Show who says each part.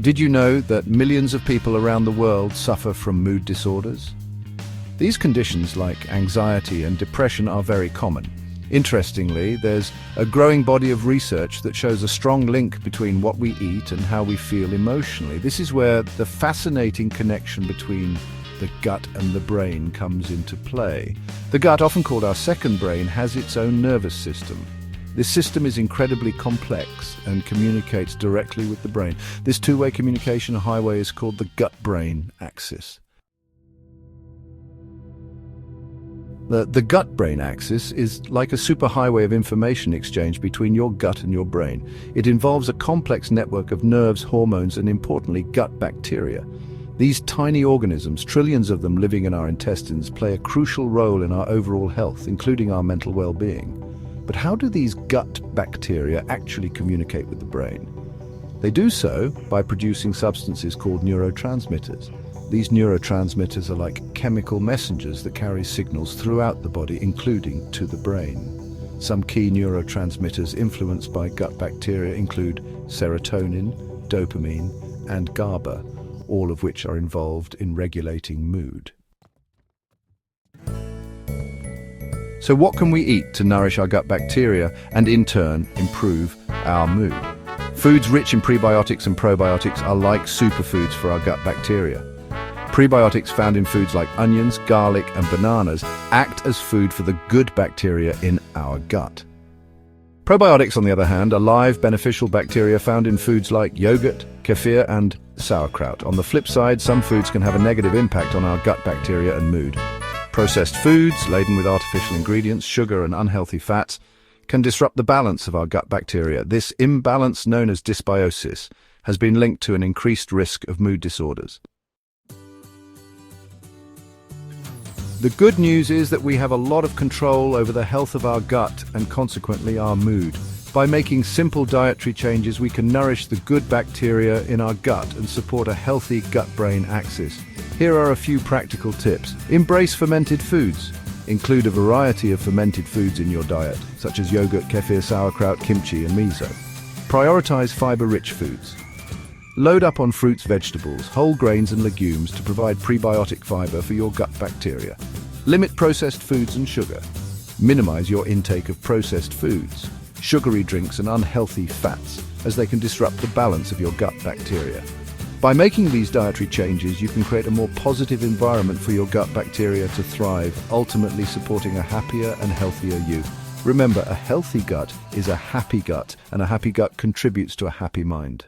Speaker 1: Did you know that millions of people around the world suffer from mood disorders? These conditions like anxiety and depression are very common. Interestingly, there's a growing body of research that shows a strong link between what we eat and how we feel emotionally. This is where the fascinating connection between the gut and the brain comes into play. The gut, often called our second brain, has its own nervous system. This system is incredibly complex and communicates directly with the brain. This two-way communication highway is called the gut-brain axis. The gut-brain axis is like a superhighway of information exchange between your gut and your brain. It involves a complex network of nerves, hormones, and importantly, gut bacteria. These tiny organisms, trillions of them living in our intestines, play a crucial role in our overall health, including our mental well-being. But how do these gut bacteria actually communicate with the brain? They do so by producing substances called neurotransmitters. These neurotransmitters are like chemical messengers that carry signals throughout the body, including to the brain. Some key neurotransmitters influenced by gut bacteria include serotonin, dopamine, and GABA, all of which are involved in regulating mood. So what can we eat to nourish our gut bacteria and in turn improve our mood? Foods rich in prebiotics and probiotics are like superfoods for our gut bacteria. Prebiotics found in foods like onions, garlic, and bananas act as food for the good bacteria in our gut. Probiotics, on the other hand, are live, beneficial bacteria found in foods like yogurt, kefir, and sauerkraut. On the flip side, some foods can have a negative impact on our gut bacteria and mood. Processed foods, laden with artificial ingredients, sugar, and unhealthy fats, can disrupt the balance of our gut bacteria. This imbalance, known as dysbiosis, has been linked to an increased risk of mood disorders. The good news is that we have a lot of control over the health of our gut and consequently our mood. By making simple dietary changes, we can nourish the good bacteria in our gut and support a healthy gut-brain axis. Here are a few practical tips. Embrace fermented foods. Include a variety of fermented foods in your diet, such as yogurt, kefir, sauerkraut, kimchi, and miso. Prioritize fiber-rich foods. Load up on fruits, vegetables, whole grains, and legumes to provide prebiotic fiber for your gut bacteria. Limit processed foods and sugar. Minimize your intake of processed foods, sugary drinks, and unhealthy fats, as they can disrupt the balance of your gut bacteria. By making these dietary changes, you can create a more positive environment for your gut bacteria to thrive, ultimately supporting a happier and healthier you. Remember, a healthy gut is a happy gut, and a happy gut contributes to a happy mind.